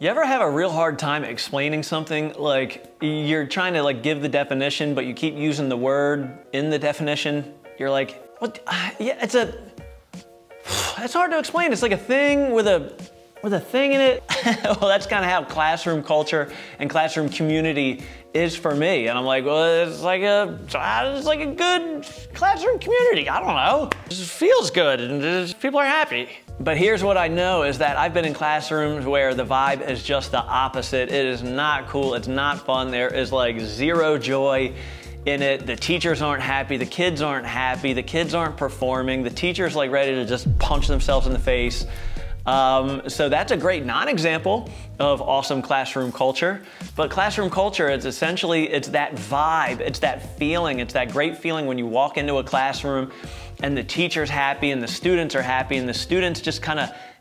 You ever have a real hard time explaining something? Like you're trying to give the definition, but you keep using the word in the definition. You're like, what? Yeah, it's hard to explain. It's like a thing with a thing in it. Well, that's kind of how classroom culture and classroom community is for me. And I'm like, well, it's like a good classroom community. I don't know. It just feels good and people are happy. But here's what I know is that I've been in classrooms where the vibe is just the opposite. It is not cool. It's not fun. There is like zero joy in it. The teachers aren't happy. The kids aren't happy. The kids aren't performing. The teacher's like ready to just punch themselves in the face. So that's a great non-example of awesome classroom culture. But classroom culture is essentially, it's that vibe, it's that feeling, it's that great feeling when you walk into a classroom and the teacher's happy and the students are happy and the students just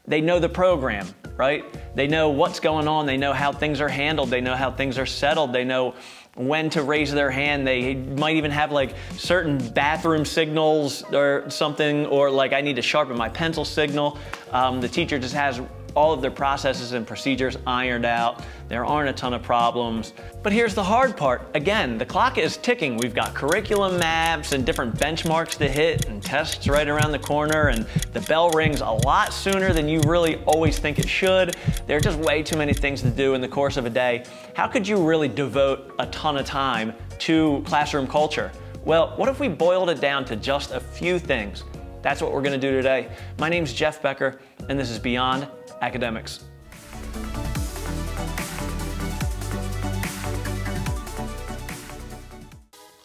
they know the program, right? They know what's going on. They know how things are handled. They know how things are settled. They know when to raise their hand. They might even have certain bathroom signals or something, or I need to sharpen my pencil signal. The teacher just has all of their processes and procedures ironed out. There aren't a ton of problems. But here's the hard part. Again, the clock is ticking. We've got curriculum maps and different benchmarks to hit and tests right around the corner, and the bell rings a lot sooner than you really always think it should. There are just way too many things to do in the course of a day. How could you really devote a ton of time to classroom culture? Well, what if we boiled it down to just a few things? That's what we're gonna do today. My name's Jeff Becker, and this is Beyond Academics.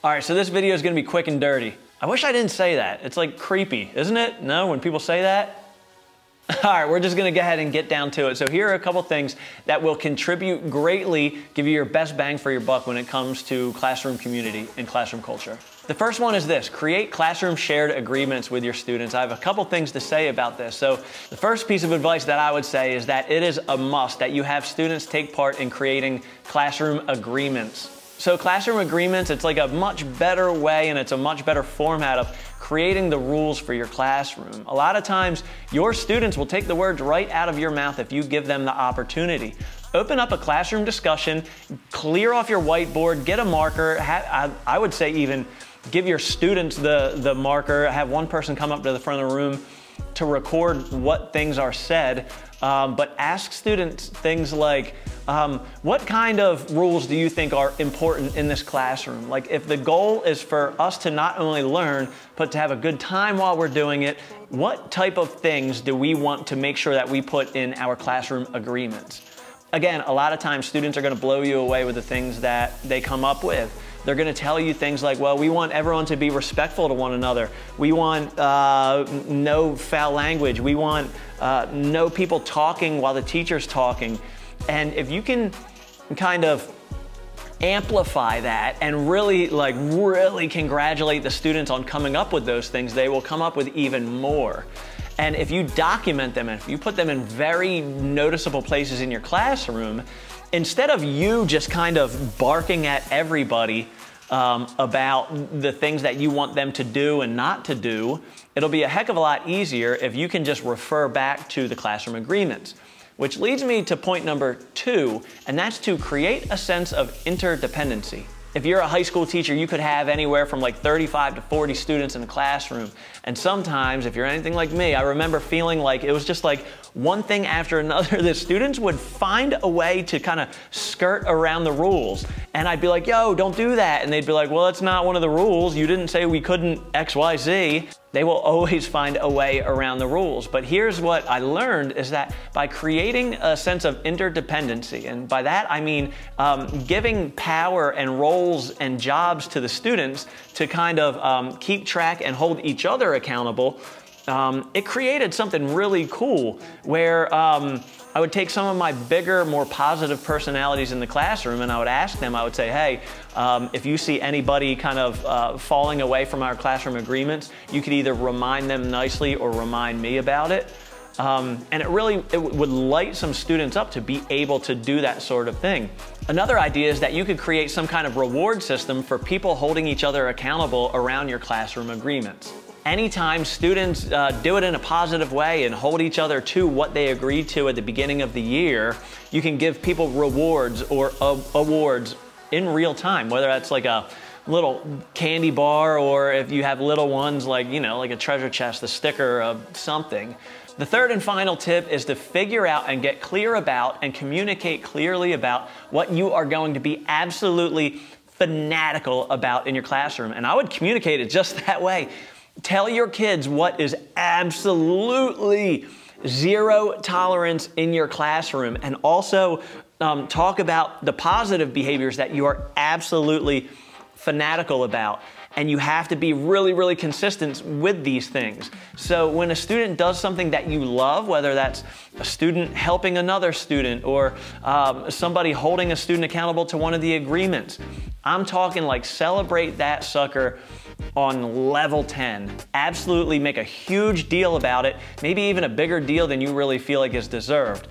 All right, so this video is gonna be quick and dirty. I wish I didn't say that. It's creepy, isn't it? No, when people say that? All right, we're just gonna go ahead and get down to it. So here are a couple things that will contribute greatly, give you your best bang for your buck when it comes to classroom community and classroom culture. The first one is this: create classroom shared agreements with your students. I have a couple things to say about this. So the first piece of advice that I would say is that it is a must that you have students take part in creating classroom agreements. So classroom agreements, it's a much better way and it's a much better format of creating the rules for your classroom. A lot of times, your students will take the words right out of your mouth if you give them the opportunity. Open up a classroom discussion, clear off your whiteboard, get a marker. I would say even give your students the marker, have one person come up to the front of the room to record what things are said, but ask students things like, what kind of rules do you think are important in this classroom? If the goal is for us to not only learn, but to have a good time while we're doing it, what type of things do we want to make sure that we put in our classroom agreements? Again, a lot of times students are gonna blow you away with the things that they come up with. They're gonna tell you things like, well, we want everyone to be respectful to one another. We want no foul language. We want no people talking while the teacher's talking. And if you can kind of amplify that and really congratulate the students on coming up with those things, they will come up with even more. And if you document them and if you put them in very noticeable places in your classroom, instead of you just kind of barking at everybody about the things that you want them to do and not to do, it'll be a heck of a lot easier if you can just refer back to the classroom agreements. Which leads me to point number 2, and that's to create a sense of interdependency. If you're a high school teacher, you could have anywhere from 35 to 40 students in the classroom. And sometimes, if you're anything like me, I remember feeling like it was just one thing after another. The students would find a way to kind of skirt around the rules. And I'd be like, yo, don't do that. And they'd be like, well, it's not one of the rules. You didn't say we couldn't X, Y, Z. They will always find a way around the rules. But here's what I learned is that by creating a sense of interdependency, and by that I mean giving power and roles and jobs to the students to kind of keep track and hold each other accountable, it created something really cool where I would take some of my bigger, more positive personalities in the classroom and I would ask them, I would say, hey, if you see anybody kind of falling away from our classroom agreements, you could either remind them nicely or remind me about it. And it would light some students up to be able to do that sort of thing. Another idea is that you could create some kind of reward system for people holding each other accountable around your classroom agreements. Anytime students do it in a positive way and hold each other to what they agreed to at the beginning of the year, you can give people rewards or awards in real time, whether that's like a little candy bar or if you have little ones like, you know, like a treasure chest, a sticker of something. The third and final tip is to figure out and get clear about and communicate clearly about what you are going to be absolutely fanatical about in your classroom. And I would communicate it just that way. Tell your kids what is absolutely zero tolerance in your classroom, and also talk about the positive behaviors that you are absolutely fanatical about. And you have to be really, really consistent with these things. So when a student does something that you love, whether that's a student helping another student or somebody holding a student accountable to one of the agreements, I'm talking like celebrate that sucker on level 10. Absolutely make a huge deal about it, maybe even a bigger deal than you really feel like is deserved.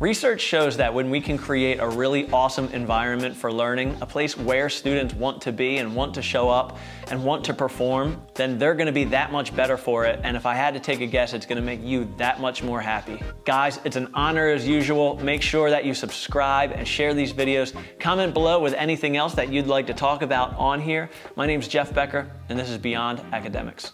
Research shows that when we can create a really awesome environment for learning, a place where students want to be and want to show up and want to perform, then they're gonna be that much better for it. And if I had to take a guess, it's gonna make you that much more happy. Guys, it's an honor as usual. Make sure that you subscribe and share these videos. Comment below with anything else that you'd like to talk about on here. My name's Jeff Becker, and this is Beyond Academics.